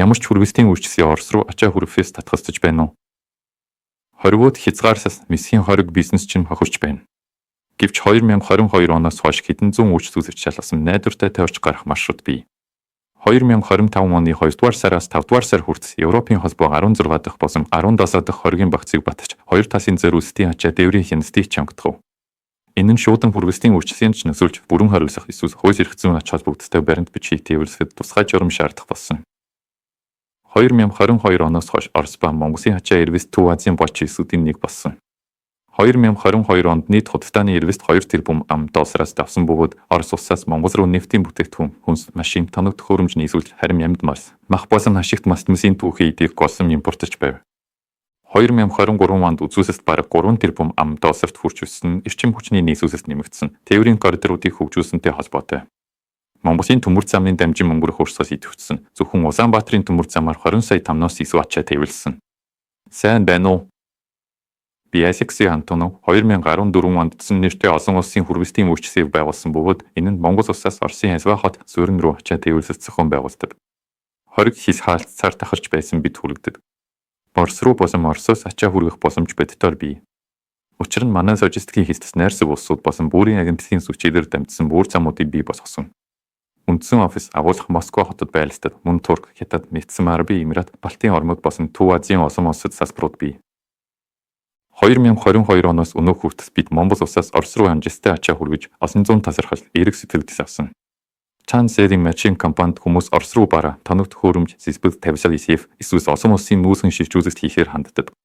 Ямар ч хүргэсдийн үйлчлэлийн Орос руу ачаа хүргэхээс татгалзаж байна уу? Хоригууд хязгаарсаас Месхийн хориг бизнес чинь хохирч байна. Гэвч 2022 оноос хойш хэдэн зуун үйлчлүүлэгч шалгасан найдвартай тойрч гарах маршрут бий. 2025 оны 2 дугаар сараас 5 дугаар сар хүртэл Европын холбоо 16 дахь болон 17 дахь хоригийн багцыг батж 2 тасын зориулалтын ачаа дээврийн хяналтыг чангадав. Энэ нь шуудан хүргэсдийн үйлчлэлийн ч нөсөлж бүрэн хариулах эсвэл хууль эрх зүйн ач холбогдолтой баримт бичгийг тээвэрлэхэд тусгай журам шаардах болсон. 2022 оноос хойш Орос ба Монголын ачаа Эрвэст Төв Азийн боч хэлсүүдийн нэг болсон. 2022 онд нийт худалдааны Эрвэст 2 тэрбум $аас давсан бөгөөд Орос улсаас Монгол руу нефтийн бүтээгдэхүүн, хүнс, машин, тоног төхөөрөмж нийлүүлж харин амьд мас, мах болон хашигт мастмэсийн түүхий эдийг голсон импортж байв. 2023 онд үзүүлэлт бараг 3 тэрбум $-д хүрч өссөн эрчим хүчний нийслүүлэлт нэмэгдсэн тээврийн коридоруудыг хөгжүүлсэнтэй холбоотой. Монголын төмөр замын дамжин мөнгөрөх урсгал идэвхжсэн зөвхөн Улаанбаатарын төмөр замаар 20 сая тонноос илүү ачаа тээвэрлсэн. Сайн байна уу? Би Асекси Антонов 2014 онд цэцэн нэртэй олон улсын хүргэсдийн үйлчлэгийг байгуулсан бөгөөд энэ нь Монгол улсаас Оросын Аливаа хот суурин руу ачаа тээвэрлэх зохион байгуулдаг. Хориг хис хаалт цаар тахарч байсан бид хүргэдэг. Орос руу болон Оросоос ачаа хүргэх боломж бодитоор бий. Учир нь манай логистикийн хэлтс найрсаг улсууд болон бүрийн агентлагийн сүлжээлээр дамжсан бүр замуудыг бий болгосон. Үндсэн офис агуулгах Москва хотод байрлагдав. Мөн Турк, Хятад, Нэгдсэн Арабын Эмират, Балтийн ормог болон Төв Азийн олон улсад салбарууд бий. 2022 оноос өнөө хүртэл бид Монгол улсаас Орос руу амжилттай ачаа хүргэж олон зуун талархал эерэг сэтгэлдээс авсан. Чансерийн машин компанид хүмүүс Орос руу бараа, тоног төхөөрөмж, зэсбэл тавьсал ИСФ эсвэл олон улсын нүүрсэн шилжүүлэлт хийхээр ханддаг.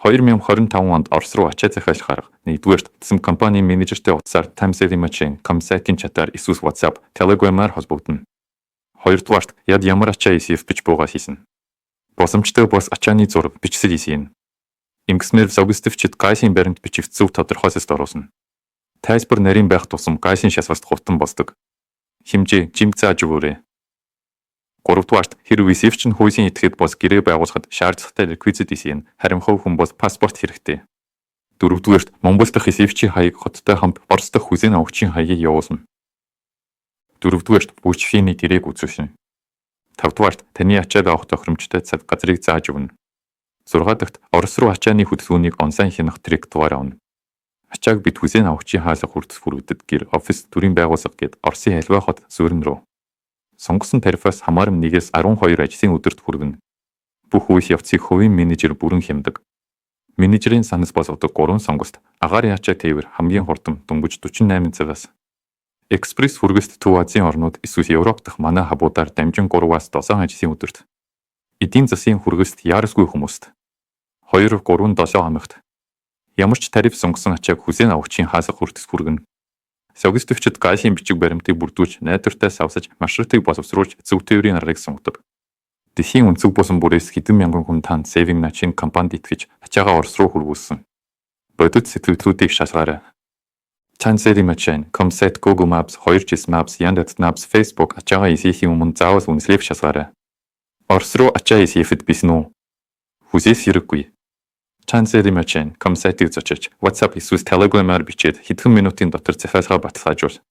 2025 онд Орос руу ачаа захиалах арга нэгдүгээр тэсэм компанийн менежертэй утсаар Чансерийн машин, Comsat-ийн чатаар эсвэл WhatsApp, Telegram-аар холбогдно. Хоёрдугаарт яд ямар ачаа ИСФ бич буугаа хийсэн. Босомжтой бос ачааны зураг бичсэл хийсэн. Ингэснээр логистикчид гайсын баримт бичигт зөв тодорхойлолт оруулна. Тайлбар нарийн байх тусам гайсын шалгалт хурдан болдог. Хэмжээ жимг зааж өгөөрэй. 3-дугаарт хэрв ИСФ чинь хуулийн этгээд бос гэрээ байгуулахад шаардлагатай реквизит ИСФ харимхав хүн бол паспорт хэрэгтэй. 4-дугаарт Монгол дахь ИСФ-ийн хаяг хоттой хамт Орос дахь хүзэн авахчийн хаягийг явуулна. 4-дугаарт бүжигчний тэрээг үзүүлнэ. 5-дугаарт таны ачаад авах тохиромжтой цаг газрыг зааж өгнө. 6-дахь Орос руу ачааны хөдөлгөөнийг онлайн хянах траекториар авна. Ачааг бид хүзэн авахчийн хаалга хүртэл хүргэдэг гэр офис төрийн байгууллага гээд Оросын Аливаа хот суурин руу. Сонгосон тарифаас хамааран 1-ээс 12 ажлын өдөрт хүргэнэ. Бүх үйл явцыг хувийн менежер бүрэн хямдаг. Менежерийн санал болгодог 3 сонгост агаарын ачаа тээвэр хамгийн хурдан дөнгөж 48 цагаас. Экспресс хүргэст Төв Азийн орнууд эсвэл Европ дахь манай хабуудаар дамжин 3-аас 7 ажлын өдөрт. Эдийн засгийн хүргэст яарсгүй хүмүүст. 2-3-7 хоногт. Ямар ч тариф сонгосон ачааг хүзэн авахчийн хаалга хүртэл хүргэнэ. Логистикчид гайсын бичиг баримтыг бүрдүүлж, найдвартай савсаж, маршрутыг боловсруулж, зөв тээврийн аргыг сонгодог. Дэлхийн өнцөг болон бүрээс хэдэн мянган хүн танд Saving Machine компанид итгэж, ачаагаа Орос руу хүргүүлсэн. Бодит сэтгэлдлүүдийг шалгаарай. Chансерийн Machine, Comsat, Google Maps, 2GIS Maps, Yandex Maps, Facebook ачаагаа ИСФ-ийн өмнө заавал үнэлээг шалгаарай. Орос руу ачаа ИСФ-д бисэн үү? Хүзээс хэрэггүй. Chансерийн Machine, Comsat-ийг зочилж, WhatsApp эсвэл Telegram-аар бичээд хэдхэн минутын дотор захиалгаа баталгаажуул.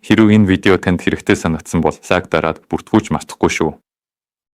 Хэрвээ энэ видео танд хэрэгтэй санагдсан бол лайк дараад бүртгүүлж мартахгүй шүү.